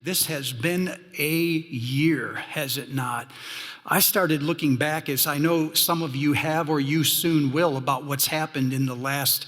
This has been a year, has it not? I started looking back, as I know some of you have or you soon will, about what's happened in the last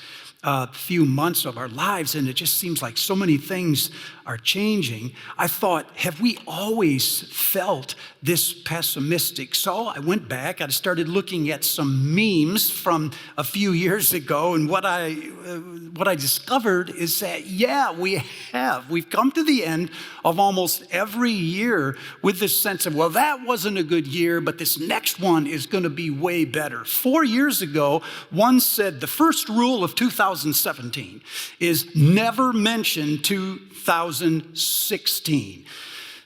few months of our lives, and it just seems like so many things are changing. I thought, have we always felt this pessimistic? So I went back, I started looking at some memes from a few years ago, and what I discovered is that, yeah, we have. We've come to the end of almost every year with this sense of, well, that wasn't a good year, but this next one is going to be way better. 4 years ago, one said the first rule of 2017 is never mention 2016.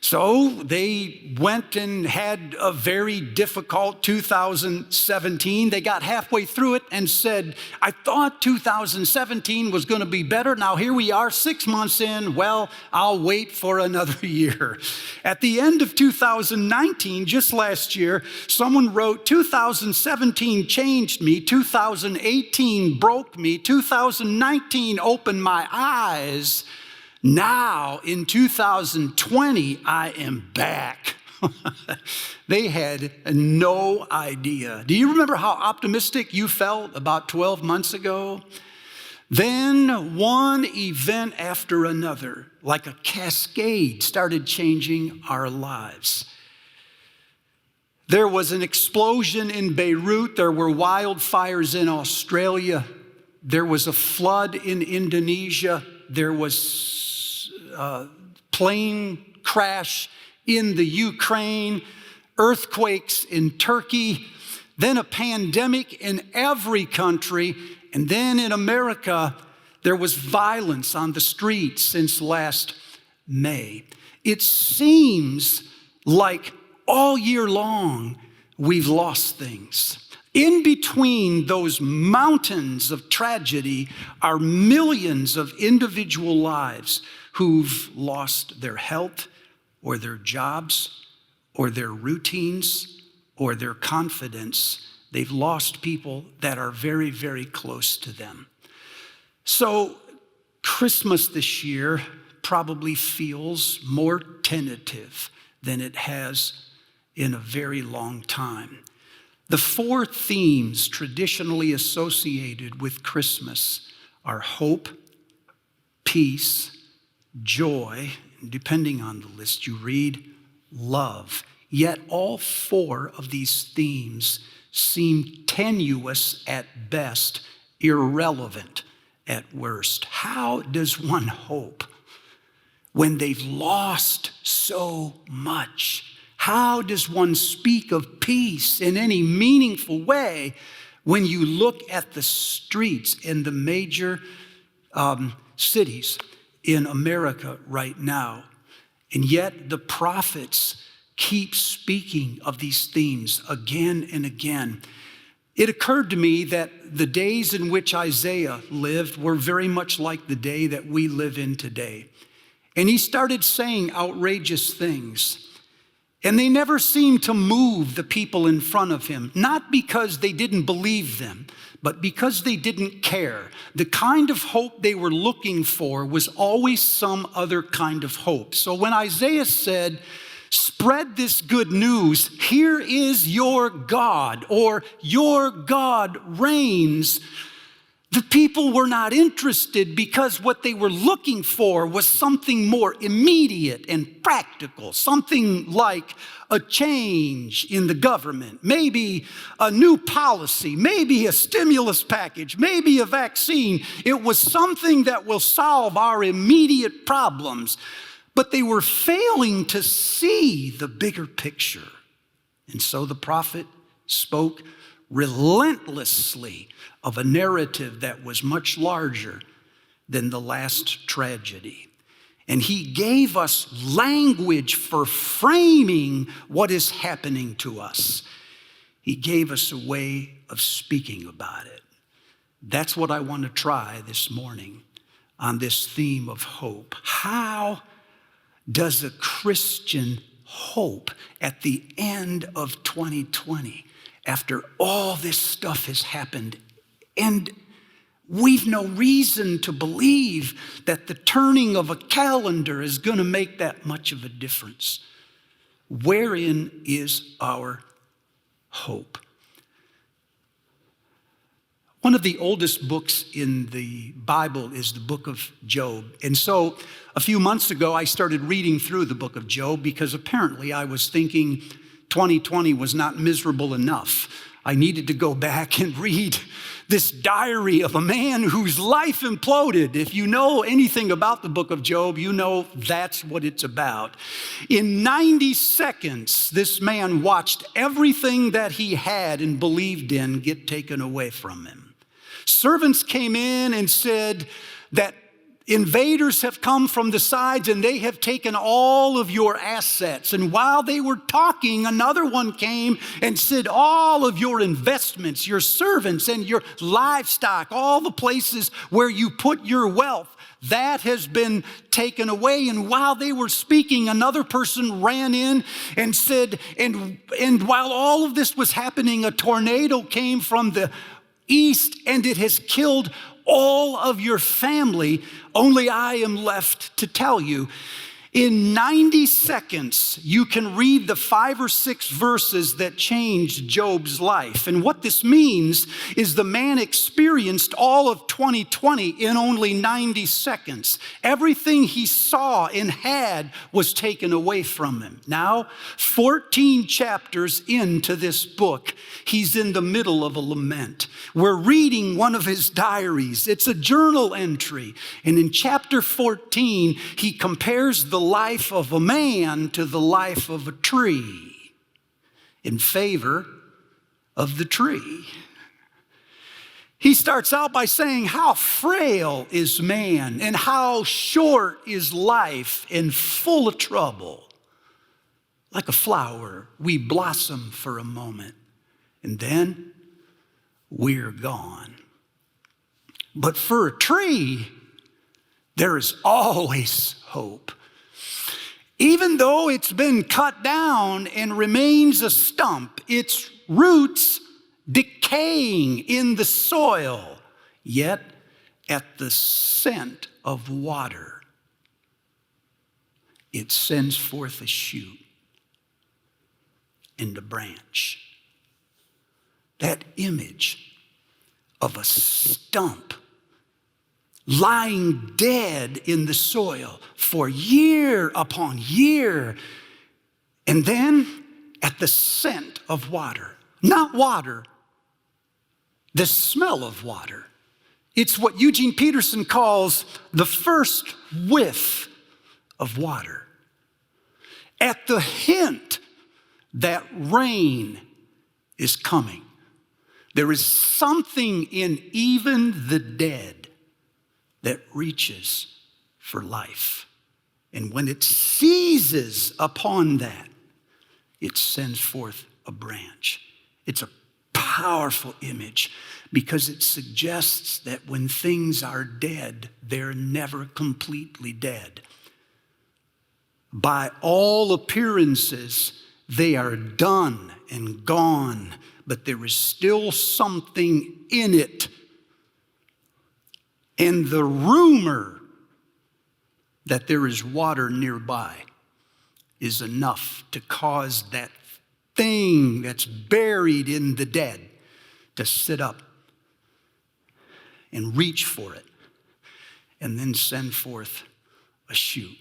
So they went and had a very difficult 2017. They got halfway through it and said, I thought 2017 was going to be better. Now here we are 6 months in. Well, I'll wait for another year. At the end of 2019, just last year, someone wrote, 2017 changed me. 2018 broke me. 2019 opened my eyes. Now, in 2020, I am back. They had no idea. Do you remember how optimistic you felt about 12 months ago? Then one event after another, like a cascade, started changing our lives. There was an explosion in Beirut. There were wildfires in Australia. There was a flood in Indonesia. There was plane crash in the Ukraine, earthquakes in Turkey, then a pandemic in every country, and then in America, there was violence on the streets since last May. It seems like all year long we've lost things. In between those mountains of tragedy are millions of individual lives who've lost their health or their jobs or their routines or their confidence. They've lost people that are very, very close to them. So Christmas this year probably feels more tentative than it has in a very long time. The 4 themes traditionally associated with Christmas are hope, peace, joy, and depending on the list you read, love. Yet all 4 of these themes seem tenuous at best, irrelevant at worst. How does one hope when they've lost so much? How does one speak of peace in any meaningful way when you look at the streets in the major cities in America right now? And yet the prophets keep speaking of these themes again and again. It occurred to me that the days in which Isaiah lived were very much like the day that we live in today. And he started saying outrageous things. And they never seemed to move the people in front of him, not because they didn't believe them, but because they didn't care. The kind of hope they were looking for was always some other kind of hope. So when Isaiah said, spread this good news, here is your God, or your God reigns, the people were not interested because what they were looking for was something more immediate and practical, something like a change in the government, maybe a new policy, maybe a stimulus package, maybe a vaccine. It was something that will solve our immediate problems, but they were failing to see the bigger picture. And so the prophet spoke relentlessly of a narrative that was much larger than the last tragedy. And he gave us language for framing what is happening to us. He gave us a way of speaking about it. That's what I want to try this morning on this theme of hope. How does a Christian hope at the end of 2020, after all this stuff has happened? And We've no reason to believe that the turning of a calendar is going to make that much of a difference. Wherein is our hope? One of the oldest books in the Bible is the book of Job. And so a few months ago, I started reading through the book of Job because apparently I was thinking 2020 was not miserable enough. I needed to go back and read this diary of a man whose life imploded. If you know anything about the book of Job, you know that's what it's about. In 90 seconds, this man watched everything that he had and believed in get taken away from him. Servants came in and said that invaders have come from the sides and they have taken all of your assets. And while they were talking, another one came and said, all of your investments, your servants and your livestock, all the places where you put your wealth, that has been taken away. And while they were speaking, another person ran in and said, and while all of this was happening, a tornado came from the east and it has killed all of your family. Only I am left to tell you. In 90 seconds, you can read the 5 or 6 verses that changed Job's life. And what this means is the man experienced all of 2020 in only 90 seconds. Everything he saw and had was taken away from him. Now, 14 chapters into this book, he's in the middle of a lament. We're reading one of his diaries. It's a journal entry. And in chapter 14, he compares the life of a man to the life of a tree in favor of the tree. He starts out by saying, how frail is man and how short is life and full of trouble. Like a flower, we blossom for a moment and then we're gone. But for a tree, there is always hope. Even though it's been cut down and remains a stump, its roots decaying in the soil, yet at the scent of water, it sends forth a shoot and a branch. That image of a stump lying dead in the soil for year upon year, and then at the scent of water. Not water, the smell of water. It's what Eugene Peterson calls the first whiff of water. At the hint that rain is coming, there is something in even the dead that reaches for life. And when it seizes upon that, it sends forth a branch. It's a powerful image because it suggests that when things are dead, they're never completely dead. By all appearances, they are done and gone, but there is still something in it. And the rumor that there is water nearby is enough to cause that thing that's buried in the dead to sit up and reach for it and then send forth a shoot.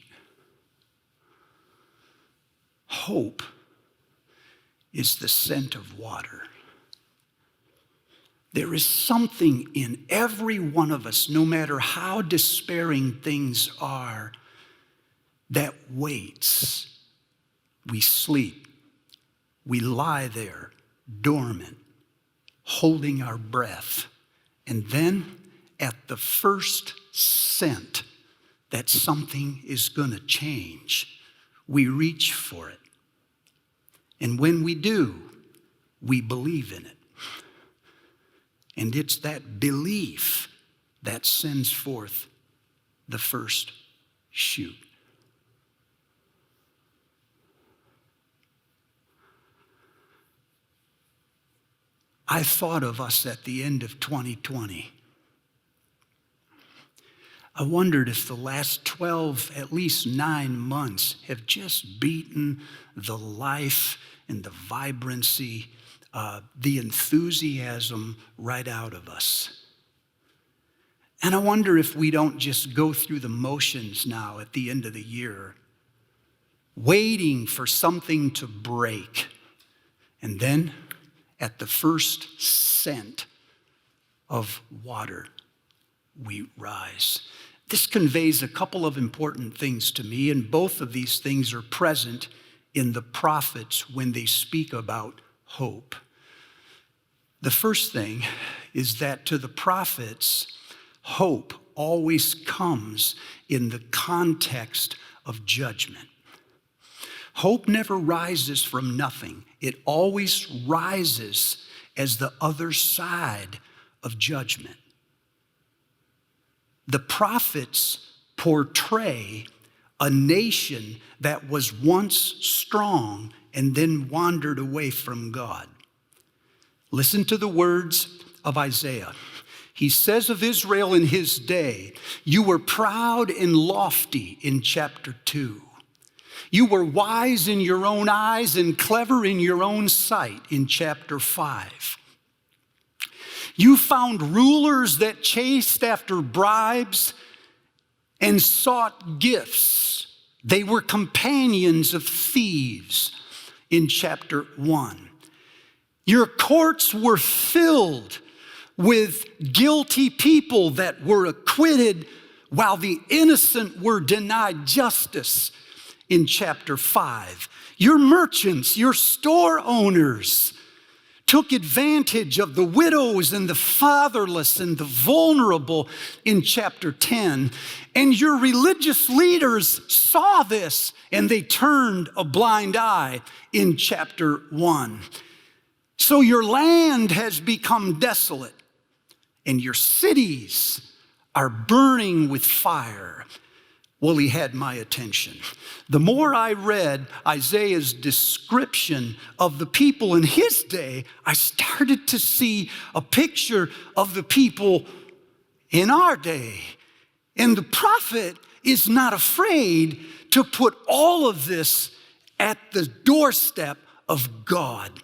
Hope is the scent of water. There is something in every one of us, no matter how despairing things are, that waits. We sleep. We lie there, dormant, holding our breath. And then at the first scent that something is going to change, we reach for it. And when we do, we believe in it. And it's that belief that sends forth the first shoot. I thought of us at the end of 2020 I wondered if the last 12, at least 9 months have just beaten the life and the vibrancy, the enthusiasm right out of us. And I wonder if we don't just go through the motions now at the end of the year, waiting for something to break. And then at the first scent of water, we rise. This conveys a couple of important things to me, and both of these things are present in the prophets when they speak about hope. The first thing is that to the prophets, hope always comes in the context of judgment. Hope never rises from nothing. It always rises as the other side of judgment. The prophets portray a nation that was once strong and then wandered away from God. Listen to the words of Isaiah. He says of Israel in his day, "You were proud and lofty," in chapter 2. "You were wise in your own eyes and clever in your own sight," in chapter 5. "You found rulers that chased after bribes and sought gifts. They were companions of thieves," in chapter 1. "Your courts were filled with guilty people that were acquitted while the innocent were denied justice," in chapter 5. "Your merchants, your store owners, took advantage of the widows and the fatherless and the vulnerable," in chapter 10. "And your religious leaders saw this and they turned a blind eye," in chapter 1. "So your land has become desolate and your cities are burning with fire." Well, he had my attention. The more I read Isaiah's description of the people in his day, I started to see a picture of the people in our day. And the prophet is not afraid to put all of this at the doorstep of God.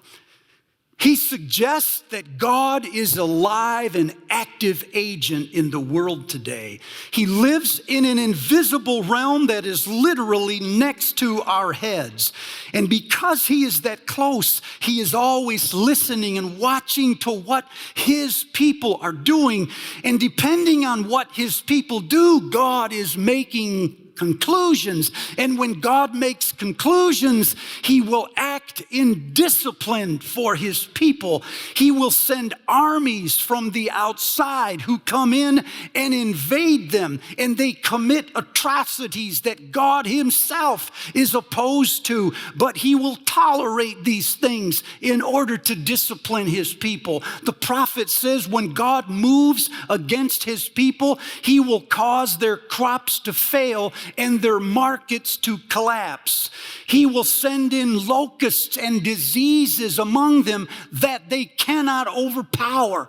He suggests that God is alive and active agent in the world today. He lives in an invisible realm that is literally next to our heads. And because he is that close, he is always listening and watching to what his people are doing. And depending on what his people do, God is making conclusions. And when God makes conclusions, he will act in discipline for his people. He will send armies from the outside who come in and invade them, and they commit atrocities that God himself is opposed to, but he will tolerate these things in order to discipline his people. The prophet says when God moves against his people, he will cause their crops to fail and their markets to collapse. He will send in locusts and diseases among them that they cannot overpower.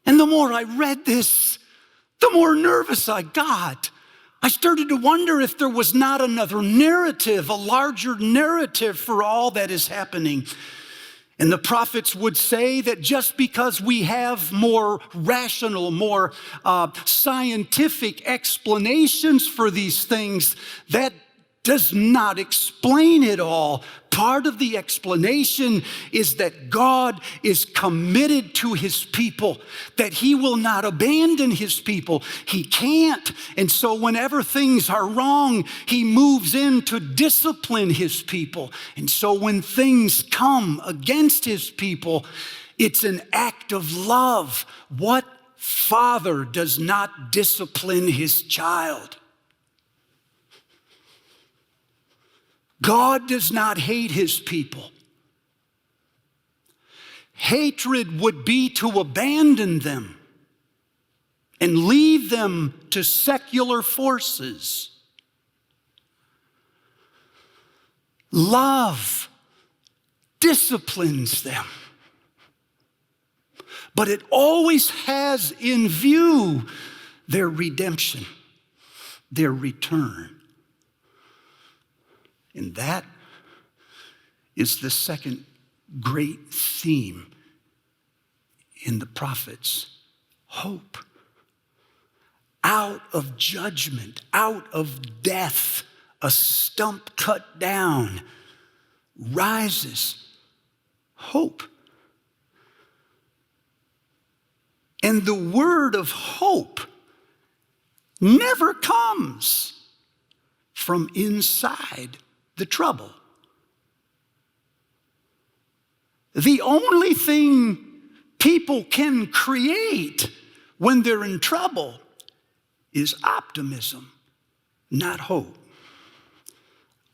And the more I read this, the more nervous I got. I started to wonder if there was not another narrative, a larger narrative for all that is happening. And the prophets would say that just because we have more rational, more scientific explanations for these things, that does not explain it all. Part of the explanation is that God is committed to his people, that he will not abandon his people. He can't. And so whenever things are wrong, he moves in to discipline his people. And so when things come against his people, it's an act of love. What father does not discipline his child? God does not hate his people. Hatred would be to abandon them and leave them to secular forces. Love disciplines them, but it always has in view their redemption. their return. And that is the second great theme in the prophets: hope. Out of judgment, out of death, a stump cut down, rises hope. And the word of hope never comes from inside the trouble. The only thing people can create when they're in trouble is optimism, not hope.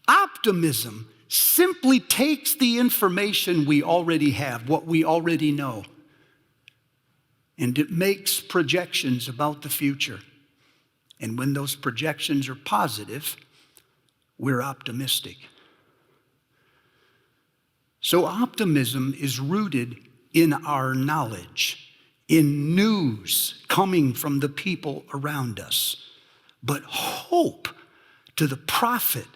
Optimism simply takes the information we already have, what we already know, and it makes projections about the future. And when those projections are positive, we're optimistic. So optimism is rooted in our knowledge, in news coming from the people around us. But hope to the prophet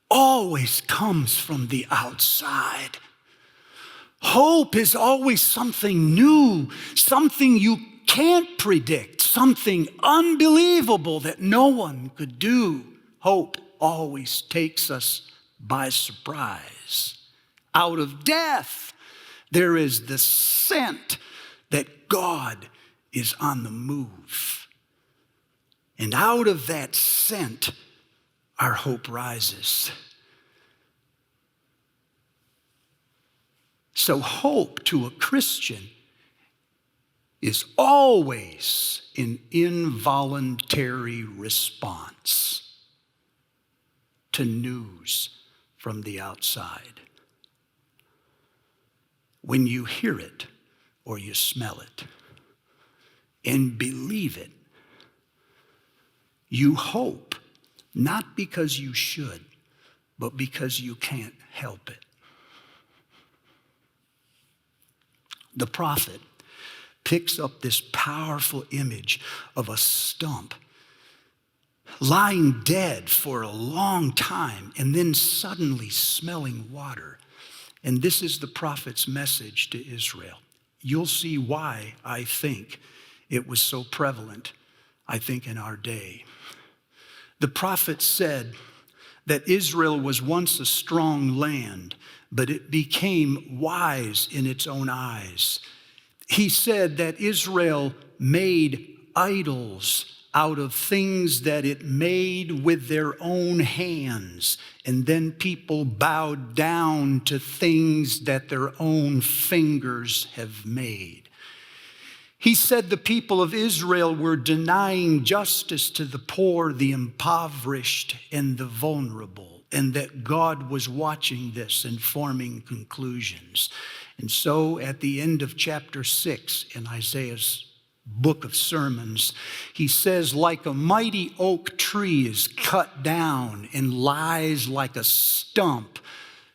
always comes from the outside. Hope is always something new, something you can't predict, something unbelievable that no one could do. Hope always takes us by surprise. Out of death, there is the scent that God is on the move. And out of that scent, our hope rises. So hope to a Christian is always an involuntary response to news from the outside. When you hear it or you smell it and believe it, you hope, not because you should, but because you can't help it. The prophet picks up this powerful image of a stump lying dead for a long time and then suddenly smelling water. And this is the prophet's message to Israel. You'll see why I think it was so prevalent, I think, in our day. The prophet said that Israel was once a strong land, but it became wise in its own eyes. He said that Israel made idols out of things that it made with their own hands, and then people bowed down to things that their own fingers have made. He said the people of Israel were denying justice to the poor, the impoverished, and the vulnerable, and that God was watching this and forming conclusions. And so at the end of chapter 6 in Isaiah's book of sermons, he says, like a mighty oak tree is cut down and lies like a stump,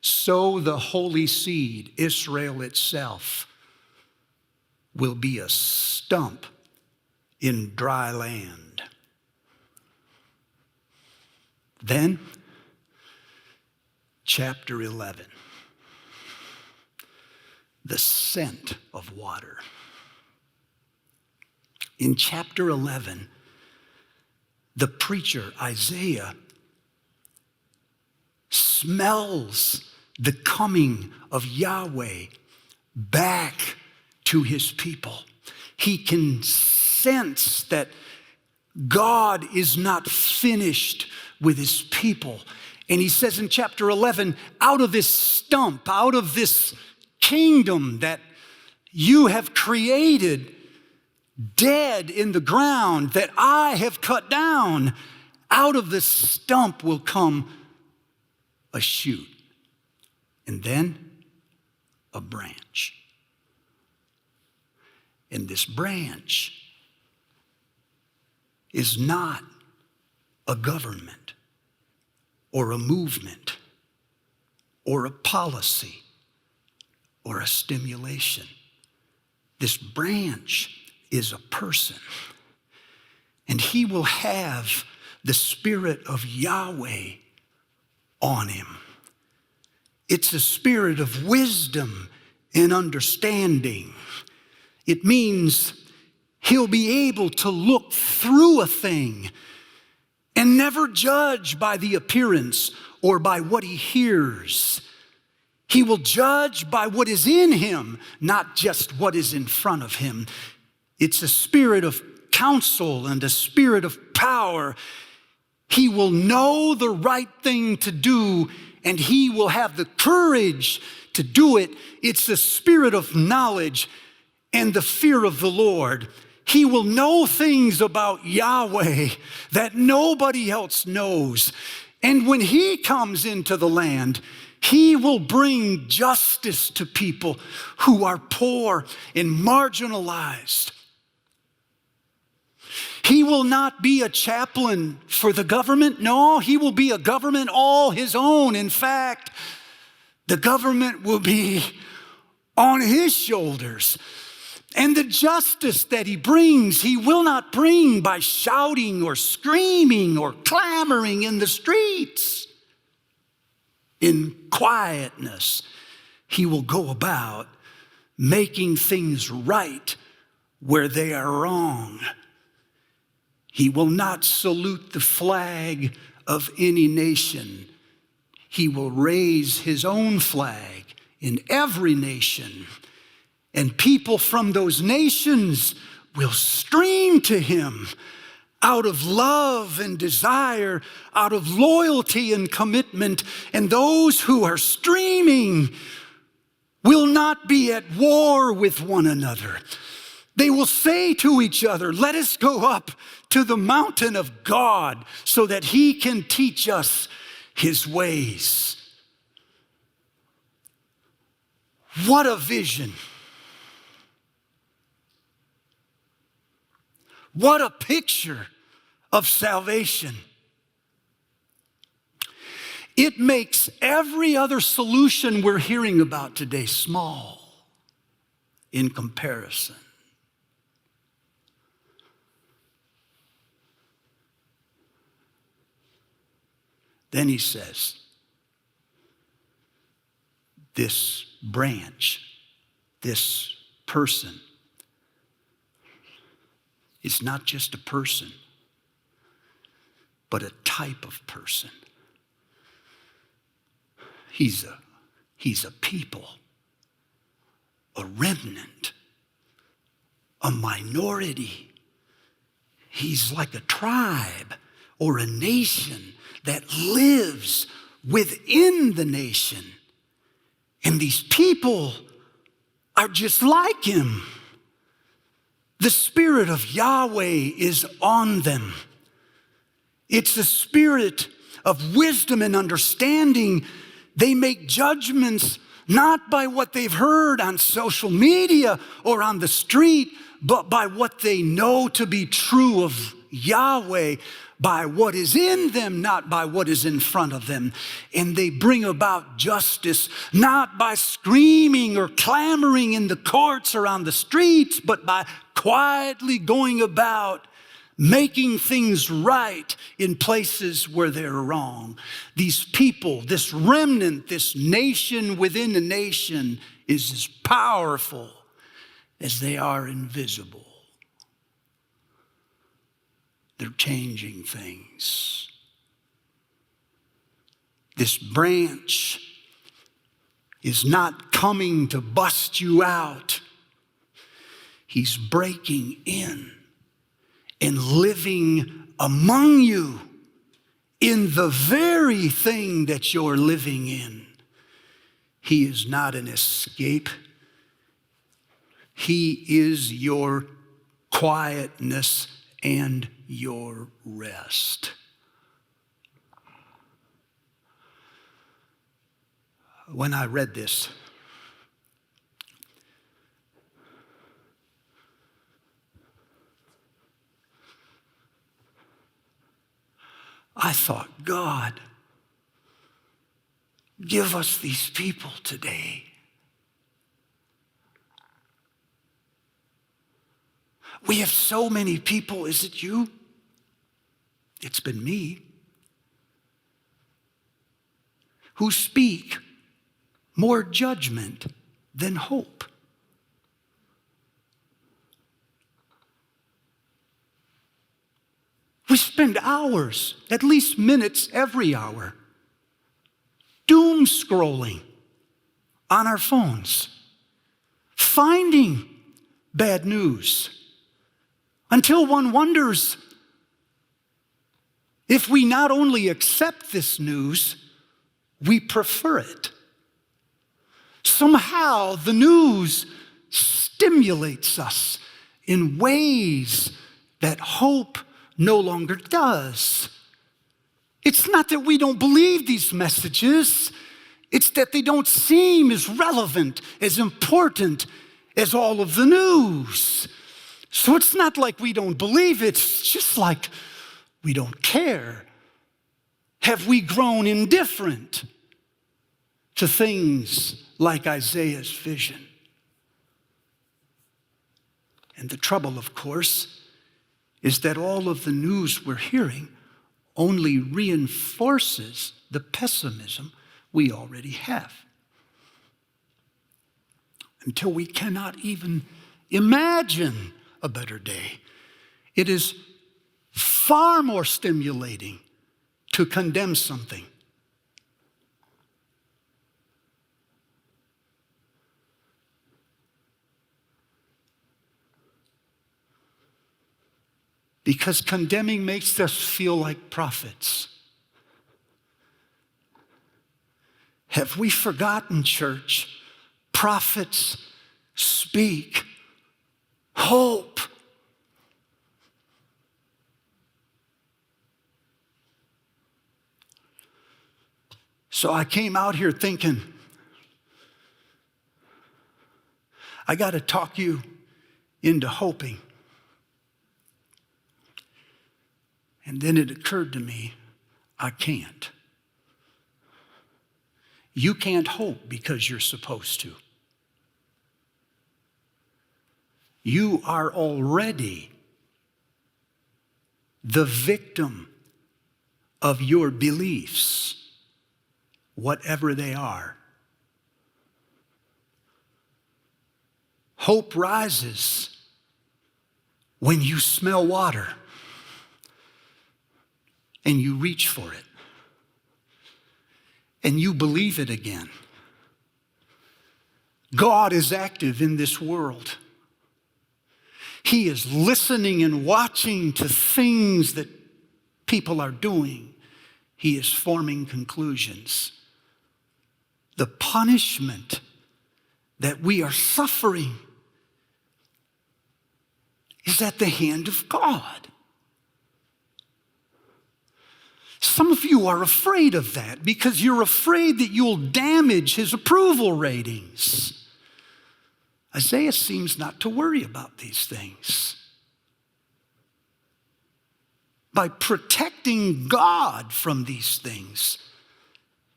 so the holy seed, Israel itself, will be a stump in dry land. Then, chapter 11, the scent of water. In chapter 11, the preacher, Isaiah, smells the coming of Yahweh back to his people. He can sense that God is not finished with his people. And he says in chapter 11, out of this stump, out of this kingdom that you have created, dead in the ground, that I have cut down, out of the stump will come a shoot, and then a branch. And this branch is not a government or a movement or a policy or a stimulation. This branch is a person, and he will have the Spirit of Yahweh on him. It's a spirit of wisdom and understanding. It means he'll be able to look through a thing and never judge by the appearance or by what he hears. He will judge by what is in him, not just what is in front of him. It's a spirit of counsel and a spirit of power. He will know the right thing to do, and he will have the courage to do it. It's the spirit of knowledge and the fear of the Lord. He will know things about Yahweh that nobody else knows. And when he comes into the land, he will bring justice to people who are poor and marginalized. He will not be a chaplain for the government. No, he will be a government all his own. In fact, the government will be on his shoulders. And the justice that he brings, he will not bring by shouting or screaming or clamoring in the streets. In quietness, he will go about making things right where they are wrong. He will not salute the flag of any nation. He will raise his own flag in every nation. And people from those nations will stream to him out of love and desire, out of loyalty and commitment. And those who are streaming will not be at war with one another. They will say to each other, "Let us go up to the mountain of God so that he can teach us his ways." What a vision. What a picture of salvation. It makes every other solution we're hearing about today small in comparison. Then he says, this branch, this person, is not just a person, but a type of person. He's a people, a remnant, a minority. He's like a tribe or a nation that lives within the nation. And these people are just like him. The Spirit of Yahweh is on them. It's the spirit of wisdom and understanding. They make judgments not by what they've heard on social media or on the street, but by what they know to be true of Yahweh, by what is in them, not by what is in front of them. And they bring about justice, not by screaming or clamoring in the courts or on the streets, but by quietly going about making things right in places where they're wrong. These people, this remnant, this nation within a nation is as powerful as they are invisible. They're changing things. This branch is not coming to bust you out. He's breaking in and living among you in the very thing that you're living in. He is not an escape. He is your quietness and your rest. When I read this, I thought, God, give us these people today. We have so many people, is it you? It's been me. Who speak more judgment than hope. We spend hours, at least minutes every hour, doom scrolling on our phones, finding bad news, until one wonders if we not only accept this news, we prefer it. Somehow the news stimulates us in ways that hope no longer does. It's not that we don't believe these messages. It's that they don't seem as relevant, as important as all of the news. So it's not like we don't believe it. It's just like we don't care. Have we grown indifferent to things like Isaiah's vision? And the trouble, of course, is that all of the news we're hearing only reinforces the pessimism we already have. Until we cannot even imagine a better day, it is far more stimulating to condemn something. Because condemning makes us feel like prophets. Have we forgotten, church? Prophets speak hope. So I came out here thinking, I got to talk you into hoping. And then it occurred to me, I can't. You can't hope because you're supposed to. You are already the victim of your beliefs, whatever they are. Hope rises when you smell water and you reach for it and you believe it again. God is active in this world. He is listening and watching to things that people are doing. He is forming conclusions. The punishment that we are suffering is at the hand of God. Some of you are afraid of that because you're afraid that you'll damage his approval ratings. Isaiah seems not to worry about these things. By protecting God from these things,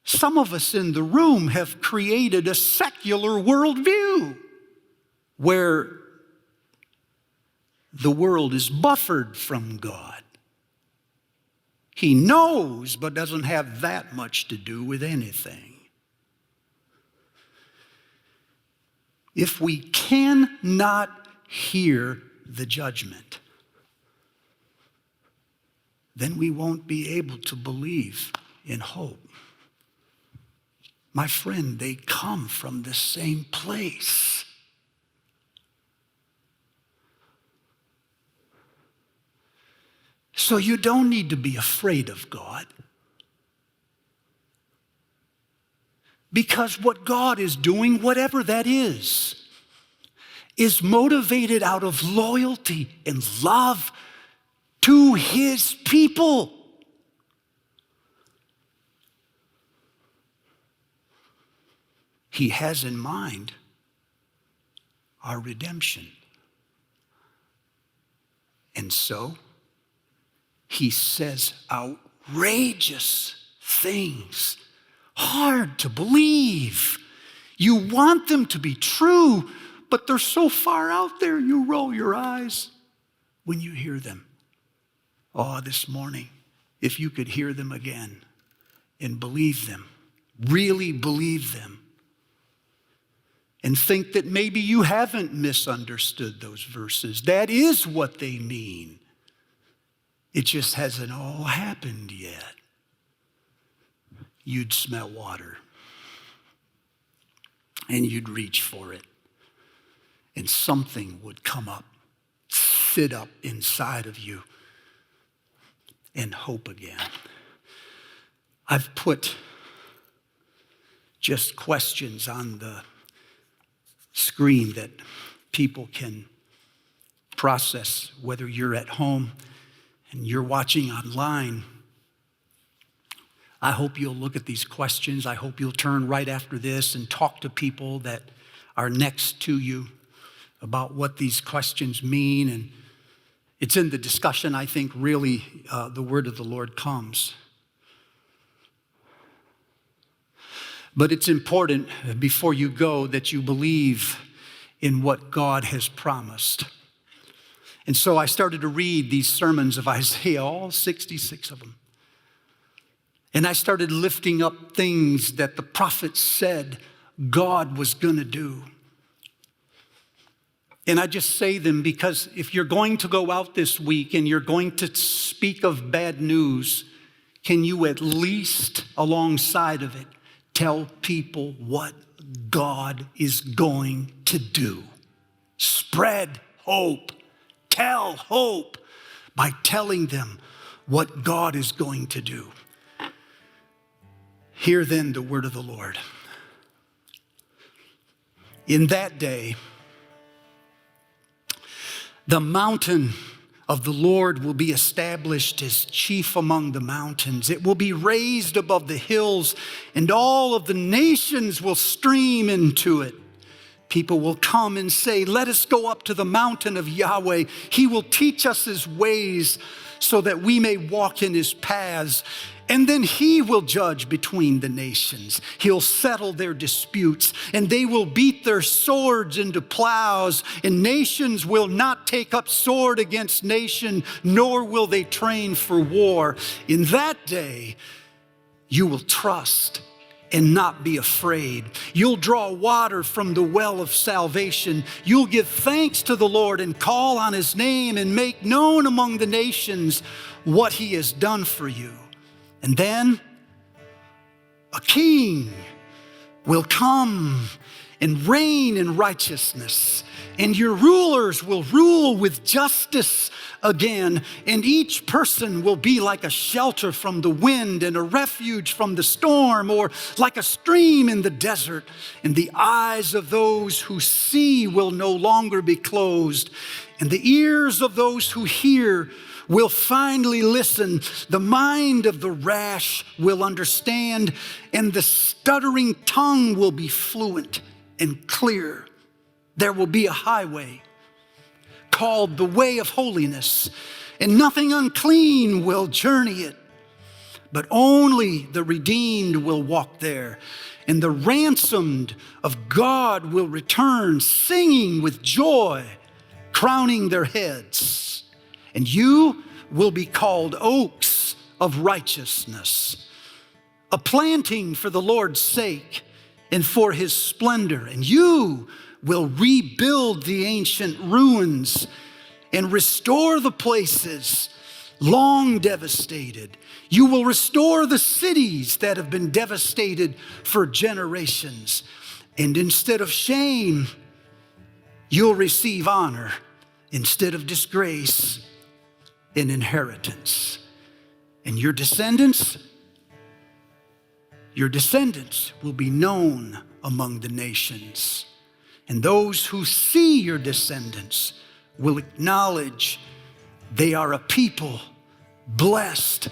some of us in the room have created a secular worldview where the world is buffered from God. He knows, but doesn't have that much to do with anything. If we cannot hear the judgment, then we won't be able to believe in hope. My friend, they come from the same place. So you don't need to be afraid of God. Because what God is doing, whatever that is motivated out of loyalty and love to his people. He has in mind our redemption. And so, he says outrageous things, hard to believe. You want them to be true, but they're so far out there, you roll your eyes when you hear them. Oh, this morning, if you could hear them again and believe them, really believe them, and think that maybe you haven't misunderstood those verses. That is what they mean. It just hasn't all happened yet. You'd smell water, and you'd reach for it, and something would come up, sit up inside of you, and hope again. I've put just questions on the screen that people can process, whether you're at home and you're watching online. I hope you'll look at these questions. I hope you'll turn right after this and talk to people that are next to you about what these questions mean. And it's in the discussion, I think, really the word of the Lord comes. But it's important before you go that you believe in what God has promised. And so I started to read these sermons of Isaiah, all 66 of them. And I started lifting up things that the prophet said God was going to do. And I just say them because if you're going to go out this week and you're going to speak of bad news, can you at least alongside of it tell people what God is going to do? Spread hope. Tell hope by telling them what God is going to do. Hear then the word of the Lord. In that day, the mountain of the Lord will be established as chief among the mountains. It will be raised above the hills, and all of the nations will stream into it. People will come and say, let us go up to the mountain of Yahweh. He will teach us his ways so that we may walk in his paths. And then he will judge between the nations. He'll settle their disputes, and they will beat their swords into plows, and nations will not take up sword against nation, nor will they train for war. In that day, you will trust and not be afraid. You'll draw water from the well of salvation. You'll give thanks to the Lord and call on his name and make known among the nations what he has done for you. And then a king will come and reign in righteousness, and your rulers will rule with justice again, and each person will be like a shelter from the wind and a refuge from the storm, or like a stream in the desert. And the eyes of those who see will no longer be closed, and the ears of those who hear will finally listen. The mind of the rash will understand, and the stuttering tongue will be fluent and clear. There will be a highway called the way of holiness, and nothing unclean will journey it, but only the redeemed will walk there. And the ransomed of God will return, singing with joy, crowning their heads. And you will be called oaks of righteousness, a planting for the Lord's sake and for his splendor. And you will rebuild the ancient ruins and restore the places long devastated. You will restore the cities that have been devastated for generations. And instead of shame, you'll receive honor. Instead of disgrace, an inheritance. And your descendants will be known among the nations. And those who see your descendants will acknowledge they are a people blessed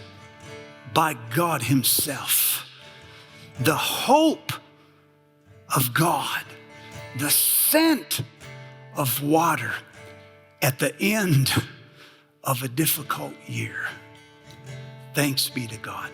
by God himself. The hope of God, the scent of water at the end of a difficult year. Thanks be to God.